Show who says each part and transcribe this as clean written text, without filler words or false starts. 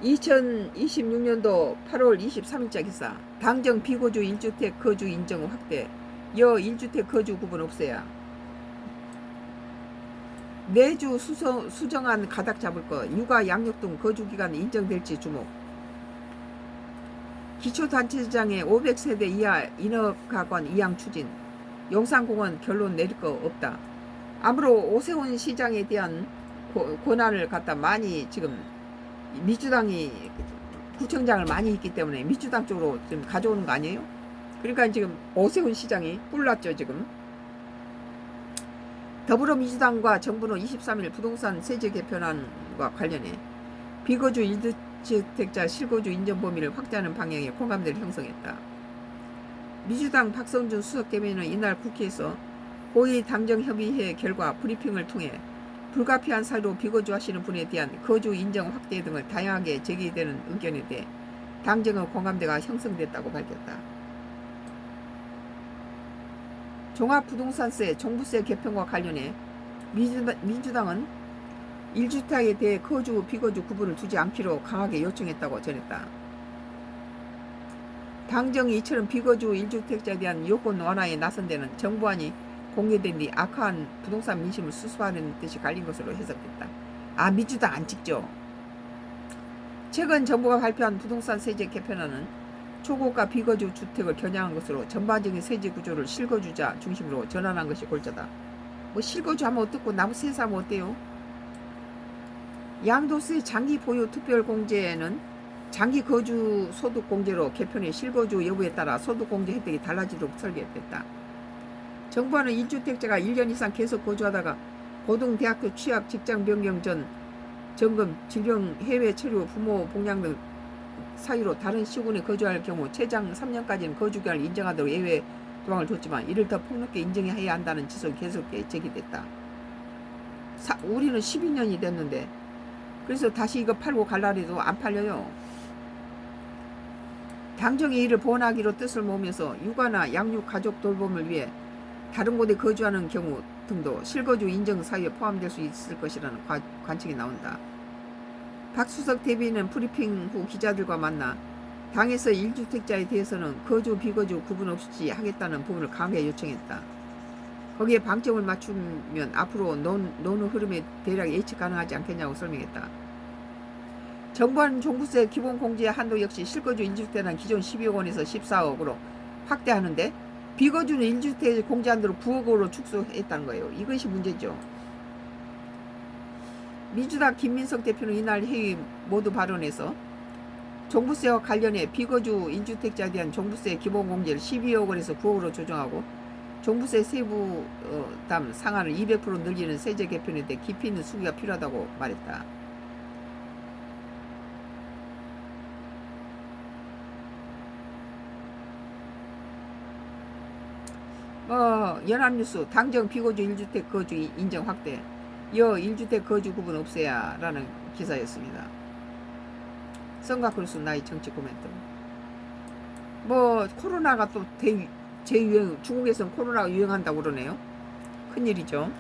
Speaker 1: 2026년도 8월 23일자 기사. 당정 비거주 1주택 거주 인정 확대. 여 1주택 거주 구분 없애야. 내주 수정안 가닥 잡을 것. 육아 양육 등 거주기간 인정될지 주목. 기초단체장의 500세대 이하 인허가관 이양 추진. 용산공원 결론 내릴 거 없다. 아무로 오세훈 시장에 대한 권한을 갖다 많이 지금 민주당이 구청장을 많이 있기 때문에 민주당 쪽으로 지금 가져오는 거 아니에요? 그러니까 지금 오세훈 시장이 뿔났죠 지금. 더불어민주당과 정부는 23일 부동산 세제 개편안과 관련해 비거주 1주택자 실거주 인정 범위를 확대하는 방향의 공감대를 형성했다. 민주당 박성준 수석대변인은 이날 국회에서 고위 당정협의회 결과 브리핑을 통해 불가피한 사유로 비거주 하시는 분에 대한 거주 인정 확대 등을 다양하게 제기되는 의견에 대해 당정의 공감대가 형성됐다고 밝혔다. 종합부동산세, 종부세 개편과 관련해 민주당은 1주택에 대해 거주, 비거주 구분을 두지 않기로 강하게 요청했다고 전했다. 당정이 이처럼 비거주 1주택자에 대한 요건 완화에 나선 데는 정부안이 공개된 뒤 악화한 부동산 민심을 수습하는 뜻이 갈린 것으로 해석됐다. 아, 민주당 안 찍죠. 최근 정부가 발표한 부동산 세제 개편안은 초고가 비거주 주택을 겨냥한 것으로 전반적인 세제 구조를 실거주자 중심으로 전환한 것이 골자다. 뭐 실거주하면 어떻고 나무 세사하면 어때요? 양도세 장기 보유 특별 공제는 장기 거주 소득 공제로 개편해 실거주 여부에 따라 소득 공제 혜택이 달라지도록 설계됐다. 정부는 1주택자가 1년 이상 계속 거주하다가 고등, 대학교 취학, 직장 변경 전 점검, 질병, 해외 체류, 부모 복양 등 사유로 다른 시군에 거주할 경우 최장 3년까지는 거주기간을 인정하도록 예외 조항을 줬지만 이를 더 폭넓게 인정해야 한다는 지적이 계속 제기됐다. 우리는 12년이 됐는데 그래서 다시 이거 팔고 갈라 해도 안 팔려요. 당정이 이를 보완하기로 뜻을 모으면서 육아나 양육 가족 돌봄을 위해 다른 곳에 거주하는 경우 등도 실거주 인정 사유에 포함될 수 있을 것이라는 관측이 나온다. 박수석 대변인은 브리핑 후 기자들과 만나 당에서 1주택자에 대해서는 거주 비거주 구분 없이 하겠다는 부분을 강하게 요청했다. 거기에 방점을 맞추면 앞으로 노는 흐름에 대략 예측 가능하지 않겠냐고 설명했다. 정부는 종부세 기본공제 한도 역시 실거주 1주택은 기존 12억 원에서 14억으로 확대하는데 비거주는 1주택 공제 한도를 9억으로 축소했다는 거예요. 이것이 문제죠. 민주당 김민석 대표는 이날 회의 모두 발언에서 종부세와 관련해 비거주 1주택자에 대한 종부세 기본공제를 12억 원에서 9억으로 조정하고 종부세 세부담 상한을 200% 늘리는 세제 개편에 대해 깊이 있는 수기가 필요하다고 말했다. 연합뉴스 당정 비거주 1주택 거주 인정 확대. 여 1주택 거주 구분 없애야 라는 기사였습니다. 성가클수 나의 정치 코멘트. 코로나가 또 재유행, 중국에서는 코로나가 유행한다고 그러네요. 큰일이죠.